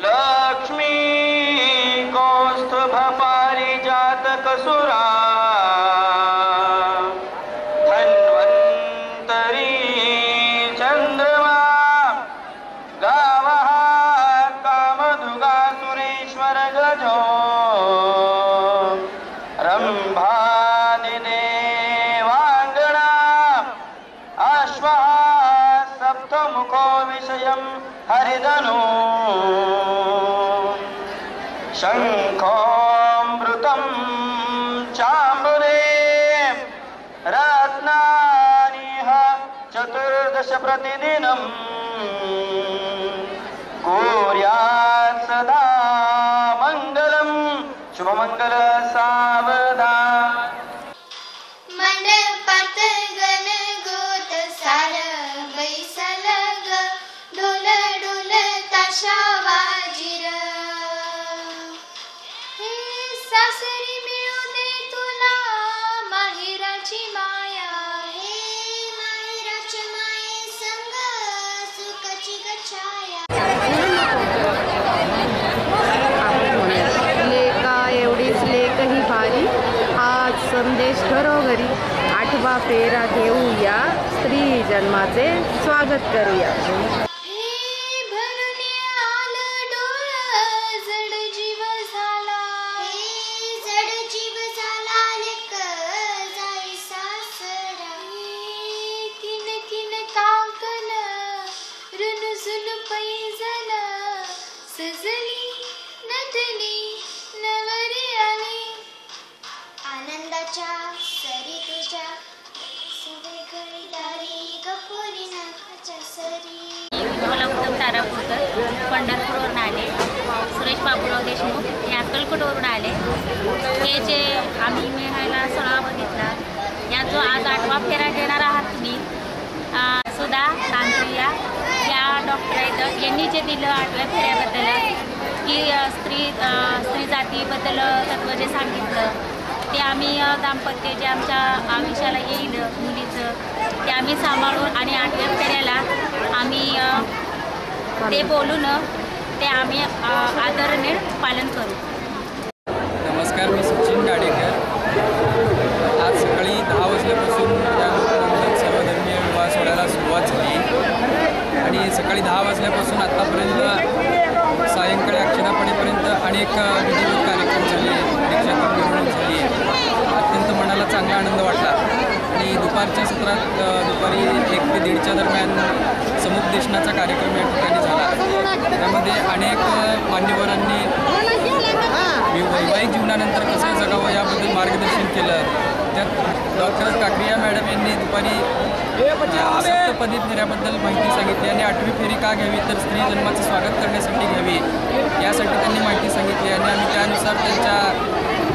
लक्ष्मी कौस्तुभ पारिजात कसुरा धन्वंतरी चंद्रमा गावः कामधुगा सुरेश्वर गजो रंभादिदेवांगना अश्वः सप्तमुखो विषयं हरिधनु शंखोऽमृतं चाम्बुरे रत्नानिह चतुर्दश प्रतिदिनं कुर्यात् सदा मंगलम शुभमंगल सावधान। मंडपात गणगोत सारंग बैसलग ढोल ढोल ताशा वाजिर हे सासरी मिळू दे तुला माहेराची माया हे माहेराची माये संग सुखाची गछाया। लेका एवढीच लेकही भारी आज संदेश घरोघरी 8वा फेरा घेऊया स्त्री जन्माचे स्वागत करूया। आनंदाच्या सरी तुझ्या सवे घडीदारी गपुरी नाकाच्या सरी। मला उत्तम तारापूरकर पंढरपूरवरून आले, सुरेश बाबूराव देशमुख हे अक्कलकोटवरून आले। हे जे आम्ही मेळाव्याला सोहळा बघितला या जो आज 8वा फेरा घेणार आहात तुम्ही सुधा तांत्रिया या डॉक्टर आहेत, यांनी जे दिलं 8व्या फेऱ्याबद्दल की स्त्री जातीबद्दल तत्त्व जे सांगितलं ते आम्ही दाम्पत्य जे आमच्या आयुष्याला येईल मुलीचं ते आम्ही सांभाळून आणि 8व्या फेऱ्याला आम्ही ते बोलून ते आम्ही आदराने पालन करू। नमस्कार, मी सचिन गाडेकर। आज सकाळी 10 वाजल्यापासून या लोकमंदिरात सर्वधर्मीय विवाह सोहळ्याला सुरुवात झाली आणि सकाळी 10 वाजल्यापासून आत्तापर्यंत सायंकाळी अक्षरापडेपर्यंत अनेक विधिवत कार्यक्रम झाले, दीक्षांत मिरवणूक झाली। अत्यंत मनाला चांगला आनंद वाटला आणि दुपारच्या सत्रात दुपारी 1 ते 1:30च्या दरम्यान समुपदेशनाचा कार्यक्रम या ठिकाणी झाला। त्यामध्ये अनेक मान्यवरांनी वैवाहिक जीवनानंतर कसं जगावं याबद्दल मार्गदर्शन केलं। त्यात डॉक्टर काकरिया मॅडम यांनी दुपारी सप्तपदी फेऱ्याबद्दल माहिती सांगितली आणि 8वी फेरी का घ्यावी तर स्त्री जन्माचं स्वागत करण्यासाठी घ्यावी यासाठी त्यांनी माहिती सांगितली आणि आम्ही त्यानुसार त्यांच्या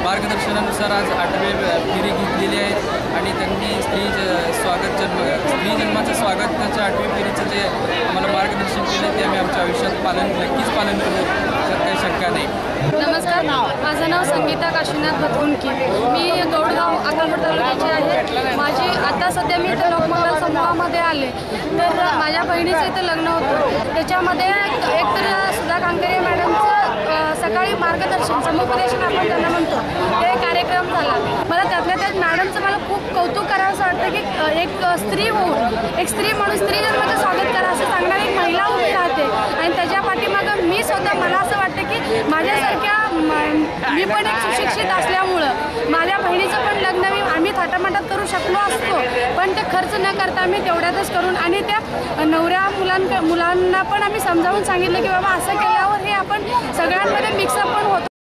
मार्गदर्शनानुसार आज 8वी फेरी घेतलेली आहे आणि त्यांनी स्त्री जन्माचं स्वागत त्याच्या 8वी फेरीचं जे आम्हाला मार्गदर्शन केलं ते आम्ही आमच्या आयुष्यात नक्कीच पालन करू, त्यात काही शंका नाही। नमस्कार, माझं नाव संगीता काशीनाथ भतकुंकी, मी गौडगाव अक्कलकोट तालुक्याची आहे। माझी आता सध्या मी इथं लोकमंगल समूहामध्ये आले तर माझ्या बहिणीचं इथं लग्न होतं। त्याच्यामध्ये एकतर सुधा कांकरे मॅडमचं सकाळी मार्गदर्शन समुपदेशन आपण त्यांना म्हणतो ते कार्यक्रम झाला। मला त्यातल्या त्यात मॅडमचं मला खूप कौतुक करावं असं वाटतं की एक स्त्री होऊन एक स्त्री म्हणून स्त्री जन्माचं स्वागत करा असं सांगणारी एक महिला उभी राहते आणि त्याच्या पाठीमागं मी स्वतः मला असं वाटतं की माझ्यासारख्या मी पण एक सुशिक्षित असल्यामुळं माझ्या बहिणीचं पण लग्न आम्ही थाटामाटात करू शकलो असतो, पण ते खर्च न करता आम्ही तेवढ्यातच करून आणि त्या नवऱ्या मुलांना पण आम्ही समजावून सांगितलं की बाबा असं केल्यावर हे आपण सगळ्यांमध्ये मिक्सअप पण होतो।